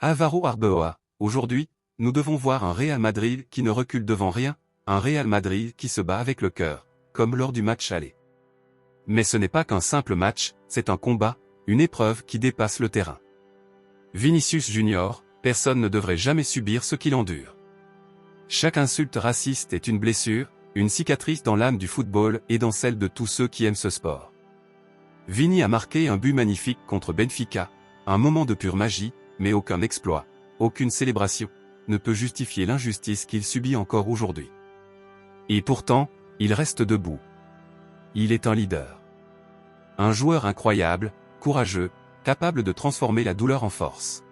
Álvaro Arbeloa, aujourd'hui, nous devons voir un Real Madrid qui ne recule devant rien, un Real Madrid qui se bat avec le cœur, comme lors du match aller. Mais ce n'est pas qu'un simple match, c'est un combat, une épreuve qui dépasse le terrain. Vinicius Junior, personne ne devrait jamais subir ce qu'il endure. Chaque insulte raciste est une blessure, une cicatrice dans l'âme du football et dans celle de tous ceux qui aiment ce sport. Vini a marqué un but magnifique contre Benfica, un moment de pure magie, mais aucun exploit, aucune célébration, ne peut justifier l'injustice qu'il subit encore aujourd'hui. Et pourtant, il reste debout. Il est un leader. Un joueur incroyable, courageux, capable de transformer la douleur en force.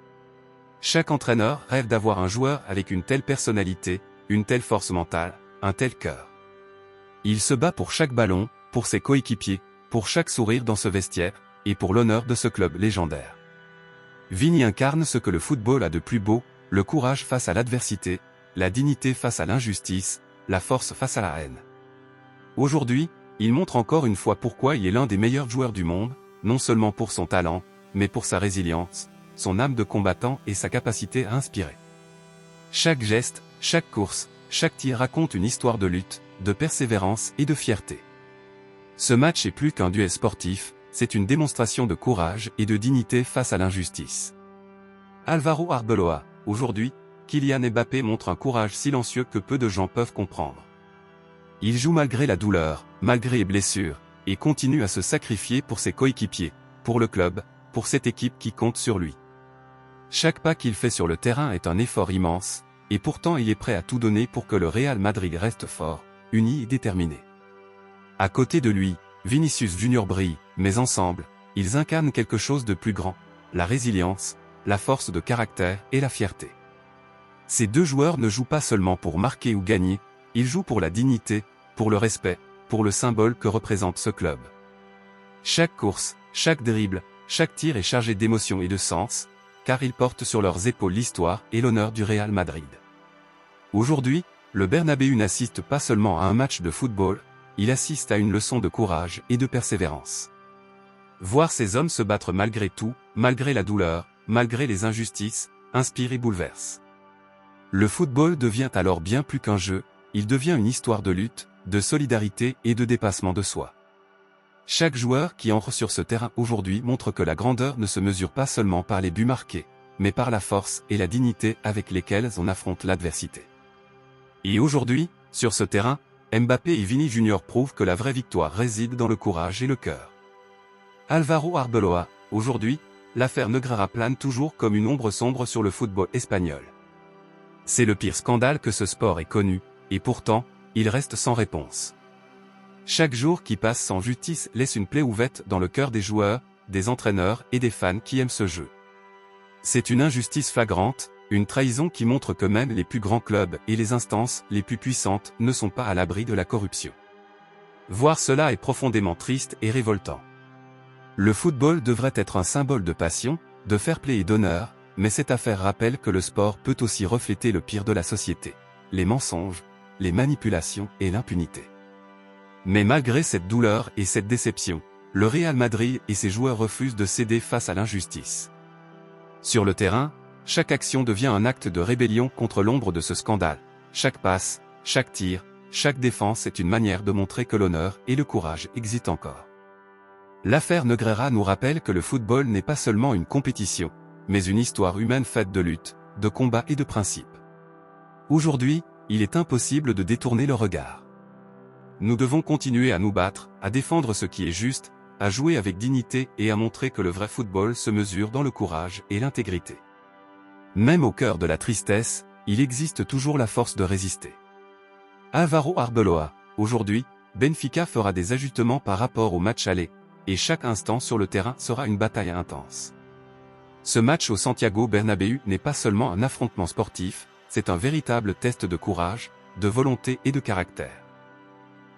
Chaque entraîneur rêve d'avoir un joueur avec une telle personnalité, une telle force mentale, un tel cœur. Il se bat pour chaque ballon, pour ses coéquipiers, pour chaque sourire dans ce vestiaire, et pour l'honneur de ce club légendaire. Vini incarne ce que le football a de plus beau, le courage face à l'adversité, la dignité face à l'injustice, la force face à la haine. Aujourd'hui, il montre encore une fois pourquoi il est l'un des meilleurs joueurs du monde, non seulement pour son talent, mais pour sa résilience, son âme de combattant et sa capacité à inspirer. Chaque geste, chaque course, chaque tir raconte une histoire de lutte, de persévérance et de fierté. Ce match est plus qu'un duel sportif, c'est une démonstration de courage et de dignité face à l'injustice. Álvaro Arbeloa, aujourd'hui, Kylian Mbappé montre un courage silencieux que peu de gens peuvent comprendre. Il joue malgré la douleur, malgré les blessures, et continue à se sacrifier pour ses coéquipiers, pour le club, pour cette équipe qui compte sur lui. Chaque pas qu'il fait sur le terrain est un effort immense, et pourtant il est prêt à tout donner pour que le Real Madrid reste fort, uni et déterminé. À côté de lui, Vinicius Junior brille, mais ensemble, ils incarnent quelque chose de plus grand, la résilience, la force de caractère et la fierté. Ces deux joueurs ne jouent pas seulement pour marquer ou gagner, ils jouent pour la dignité, pour le respect, pour le symbole que représente ce club. Chaque course, chaque dribble, chaque tir est chargé d'émotion et de sens, car ils portent sur leurs épaules l'histoire et l'honneur du Real Madrid. Aujourd'hui, le Bernabéu n'assiste pas seulement à un match de football, il assiste à une leçon de courage et de persévérance. Voir ces hommes se battre malgré tout, malgré la douleur, malgré les injustices, inspire et bouleverse. Le football devient alors bien plus qu'un jeu, il devient une histoire de lutte, de solidarité et de dépassement de soi. Chaque joueur qui entre sur ce terrain aujourd'hui montre que la grandeur ne se mesure pas seulement par les buts marqués, mais par la force et la dignité avec lesquelles on affronte l'adversité. Et aujourd'hui, sur ce terrain, Mbappé et Vini Junior prouvent que la vraie victoire réside dans le courage et le cœur. Álvaro Arbeloa, aujourd'hui, l'affaire Negreira plane toujours comme une ombre sombre sur le football espagnol. C'est le pire scandale que ce sport ait connu, et pourtant, il reste sans réponse. Chaque jour qui passe sans justice laisse une plaie ouverte dans le cœur des joueurs, des entraîneurs et des fans qui aiment ce jeu. C'est une injustice flagrante, une trahison qui montre que même les plus grands clubs et les instances les plus puissantes ne sont pas à l'abri de la corruption. Voir cela est profondément triste et révoltant. Le football devrait être un symbole de passion, de fair play et d'honneur, mais cette affaire rappelle que le sport peut aussi refléter le pire de la société, les mensonges, les manipulations et l'impunité. Mais malgré cette douleur et cette déception, le Real Madrid et ses joueurs refusent de céder face à l'injustice. Sur le terrain, chaque action devient un acte de rébellion contre l'ombre de ce scandale. Chaque passe, chaque tir, chaque défense est une manière de montrer que l'honneur et le courage existent encore. L'affaire Negreira nous rappelle que le football n'est pas seulement une compétition, mais une histoire humaine faite de lutte, de combat et de principes. Aujourd'hui, il est impossible de détourner le regard. Nous devons continuer à nous battre, à défendre ce qui est juste, à jouer avec dignité et à montrer que le vrai football se mesure dans le courage et l'intégrité. Même au cœur de la tristesse, il existe toujours la force de résister. Álvaro Arbeloa, aujourd'hui, Benfica fera des ajustements par rapport au match aller, et chaque instant sur le terrain sera une bataille intense. Ce match au Santiago Bernabéu n'est pas seulement un affrontement sportif, c'est un véritable test de courage, de volonté et de caractère.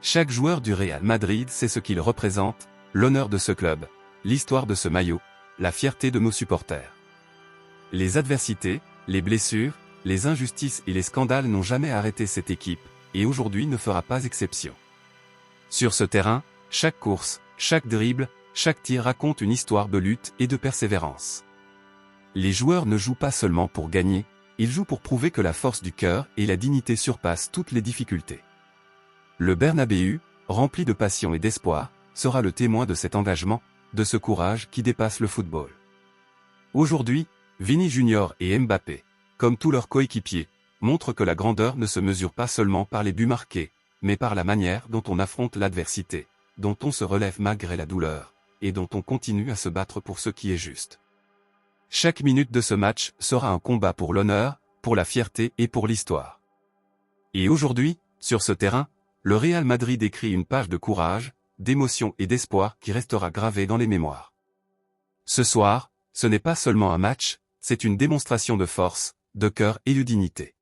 Chaque joueur du Real Madrid sait ce qu'il représente, l'honneur de ce club, l'histoire de ce maillot, la fierté de nos supporters. Les adversités, les blessures, les injustices et les scandales n'ont jamais arrêté cette équipe, et aujourd'hui ne fera pas exception. Sur ce terrain, chaque course, chaque dribble, chaque tir raconte une histoire de lutte et de persévérance. Les joueurs ne jouent pas seulement pour gagner, ils jouent pour prouver que la force du cœur et la dignité surpassent toutes les difficultés. Le Bernabéu, rempli de passion et d'espoir, sera le témoin de cet engagement, de ce courage qui dépasse le football. Aujourd'hui, Vini Junior et Mbappé, comme tous leurs coéquipiers, montrent que la grandeur ne se mesure pas seulement par les buts marqués, mais par la manière dont on affronte l'adversité, dont on se relève malgré la douleur, et dont on continue à se battre pour ce qui est juste. Chaque minute de ce match sera un combat pour l'honneur, pour la fierté et pour l'histoire. Et aujourd'hui, sur ce terrain, le Real Madrid écrit une page de courage, d'émotion et d'espoir qui restera gravée dans les mémoires. Ce soir, ce n'est pas seulement un match, c'est une démonstration de force, de cœur et de dignité.